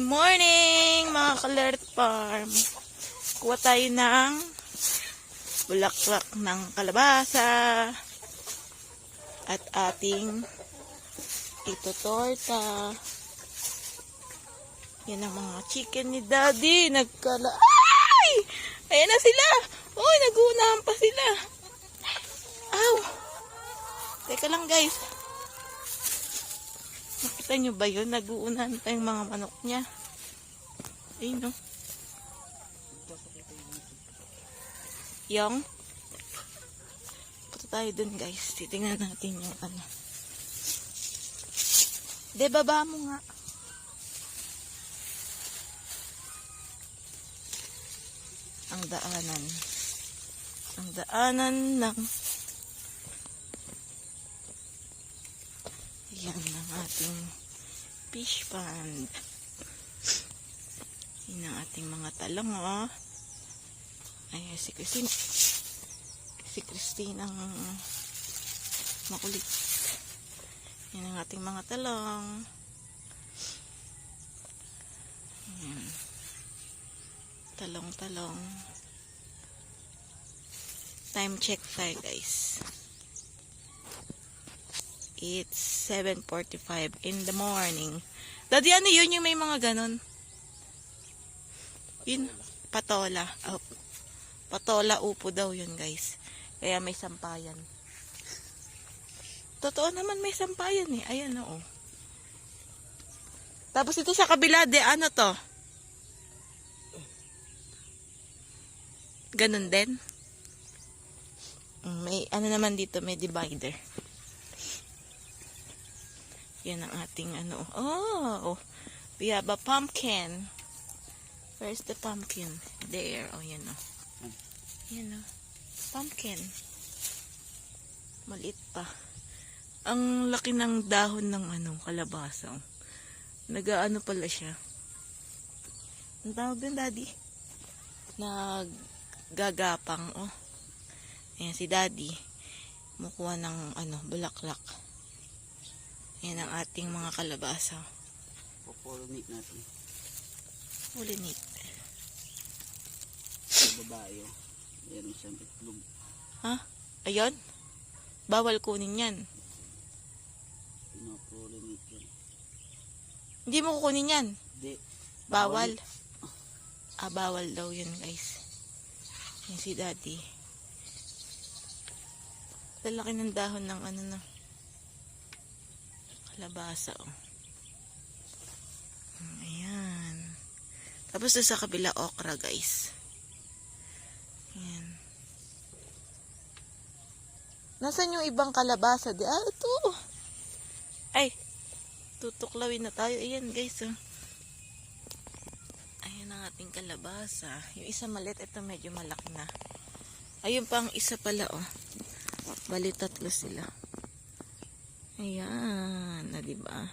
morning mga ka-Alert Farm. Kuha tayo ng bulaklak ng kalabasa at ating itotorta. Yan ang mga chicken ni Daddy. Ay! Ayan na sila. Uy, nag-uunahan pa sila. Aw! Teka lang guys. Nakita nyo ba yun? Nag-uunahan pa yung mga manok niya. Ayun no. Yung. Punta tayo dun guys. Titingnan natin yung ano. De, baba mo nga. Ang daanan. Ang daanan ng yan ang ating fish pond. Yan ang ating mga talong, oh. Ay, si Christine ang makulit. Yan ang ating mga talong. Yan. Talong. Time check tayo, guys. It's 7:45 in the morning. Daddy, ano yun yung may mga ganon? Yun, patola. Oh, patola upo daw yun, guys. Kaya may sampayan. Totoo naman may sampayan eh. Ayan o. Oh. Tapos ito sa kabila, de ano to? Ganon din. May ano naman dito, may divider. Yan ang ating ano. Oh, we have a pumpkin. Where's the pumpkin? There. Oh, yan o. Yan o. Pumpkin. Maliit pa. Ang laki ng dahon ng ano, kalabasa. Nag-ano pala siya. Ang tawag din, Daddy? Naggagapang. Oh. Ayan si Daddy. Mukuha ng ano, bulaklak. Yan ang ating mga kalabasa. Popollinate natin. Pollinate. Babae. Meron siyang itlog. Ha? Ayun? Bawal kunin yan. Pinopollinate yan. Hindi mo kukunin yan. Hindi. Bawal. Bawal daw yun guys. Yan si Daddy. Lalaki ng dahon ng ano na. Kalabasa, oh. Ayan. Tapos doon sa kabila, okra, guys. Ayan. Nasaan yung ibang kalabasa? Ito. Ay, tutuklawin na tayo. Ayan, guys, oh. Ayan ang ating kalabasa. Yung isa maliit, ito medyo malaki na. Ayun pa ang isa pala, oh. Bali, tatlo sila. Ayan, na diba?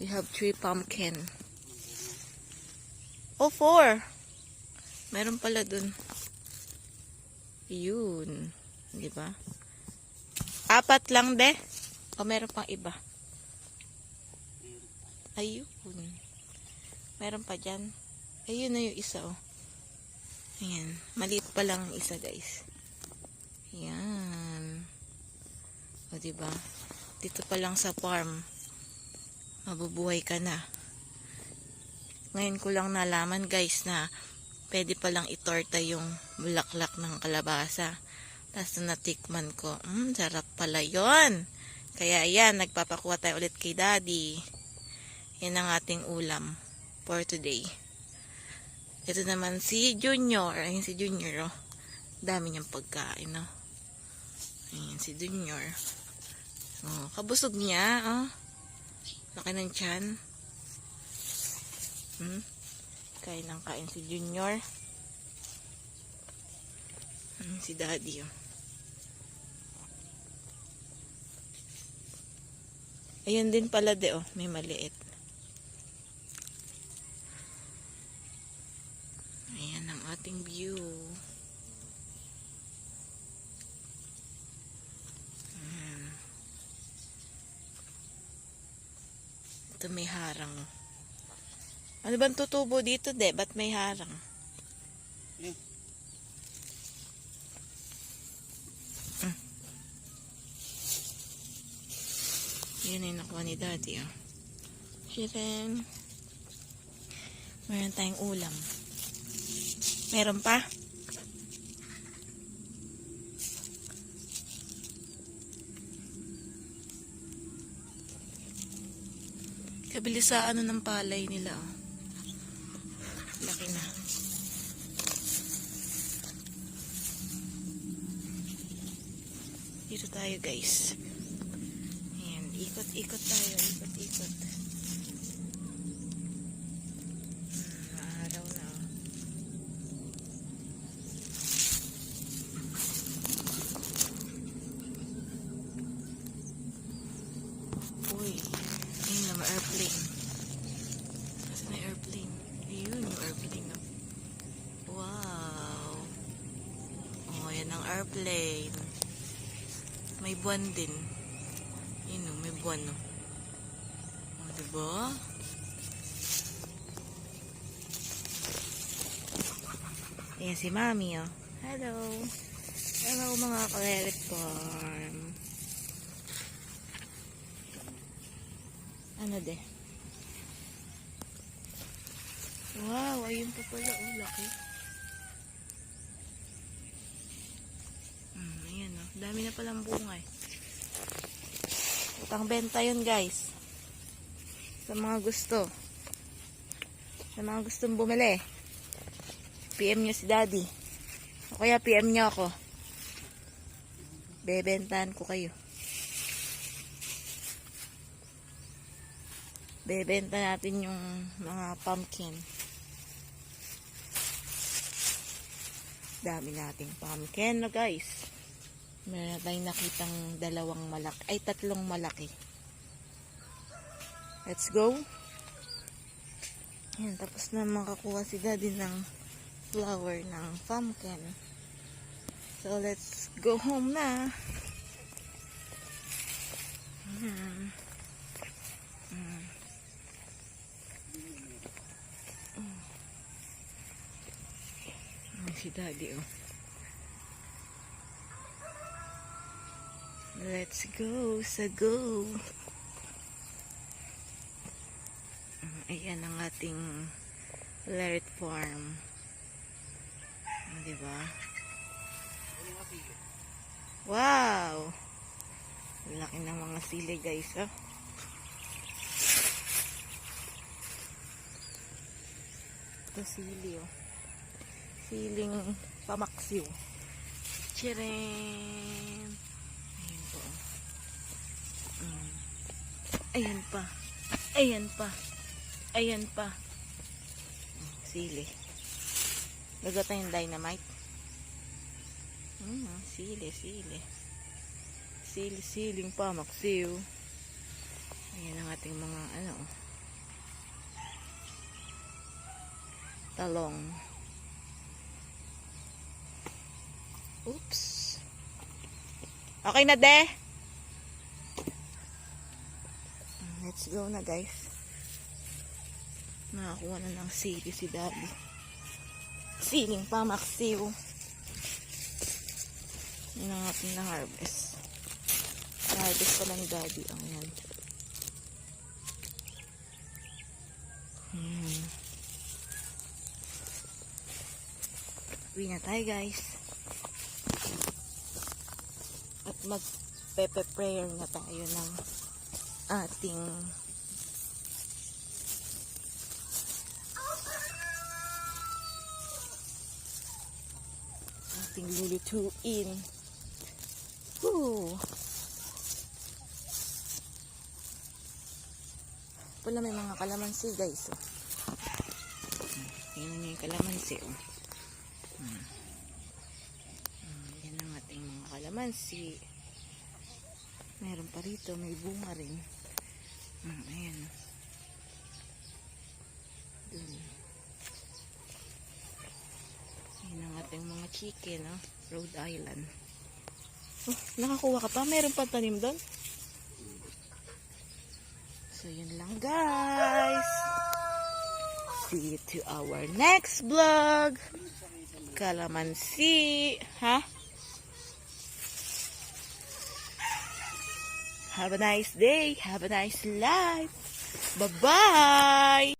We have 3 pumpkin. Oh, 4. Meron pala dun. Yun. Diba? 4 lang, de. O meron pang iba. Ayun. Meron pa dyan. Ayun na yung isa, oh. Ayan. Maliit pa lang ang isa, guys. Ayan. O, diba? Dito pa lang sa farm, mabubuhay ka na. Ngayon ko lang nalaman, guys, na pwede palang itorta yung bulaklak ng kalabasa. Tapos natikman ko, sarap pala yon. Kaya ayan, nagpapakuha tayo ulit kay Daddy. Yan ang ating ulam for today. Ito naman si Junior. Ayan si Junior, oh. Dami niyang pagkain, oh. Ayan si Junior. Oh, kabusog niya, oh. Laki ng tiyan. Kain ng kain si Junior. Si Daddy, oh. Ayan din pala, de, oh. May maliit. Ayan ang ating view. Ito may harang. Ano bang tutubo dito, de? Ba't may harang? Yan. Yun ay nakuha ni Daddy, oh. Shiren. Meron tayong ulam. Meron pa? Kabilis sa ano ng palay nila, oh. Laki na. Dito tayo, guys. Ayan, ikot-ikot tayo. Ikot-ikot. Araw na, oh. Uy, ayun na, may airplane. Kasi may airplane. Ayun, yung airplane, oh. Wow. Oh, yan ang airplane. May buwan din. Yun, oh, may buwan, oh. Oh, diba? Ayan si Mami, oh. Hello. Hello, mga ka-Leret Farm. Ano de? Wow, ayun pa pala. Oh, laki. Ayan, oh. Dami na palang bunga, eh. Utang benta yun, guys. Sa mga gusto. Sa mga gustong bumili. PM nyo si Daddy. O kaya PM nyo ako. Bebentahan ko kayo. Bebenta natin yung mga pumpkin. Dami nating pumpkin, no, guys. Meron tayong nakitang tatlong malaki. Let's go. Ayan, tapos na makakuha si Daddy ng flower ng pumpkin. So, let's go home na. Si Daddy, oh. Let's go sa go. Ayan ang ating Leret Farm. Diba? Wow! Laki ng mga sili, guys, oh. Ito sili, oh. Siling pamaksiw. Chiren! Ayan po. Ayan pa. Ayan pa. Ayan pa. Sili. Lagot na yung dynamite. Sili. Siling pamaksiw. Ayan ang ating mga talong. Oops. Okay na, de. Let's go na, guys. Nakakuha na ng sili si Daddy. Siling pamaksiw. Yan ang ating na-harvest. Na-harvest pala ni Daddy. Ang yan. Uwi na tayo, guys. At mag-pepe-prayer na tayo ng ating lulutuin. Woo! Pala may mga kalamansi, guys. Oh. Tingnan nyo yung kalamansi. Oh. Yan ang ating mga kalamansi. Meron pa rito, may bunga rin. Ayan. Dun. Yan ang ating mga chicken, oh. Rhode Island. Oh, nakakuha ka pa? Meron pa tanim doon? So, yun lang, guys. see you to our next vlog. Kalamansi. Ha? Have a nice day. Have a nice life. Bye-bye.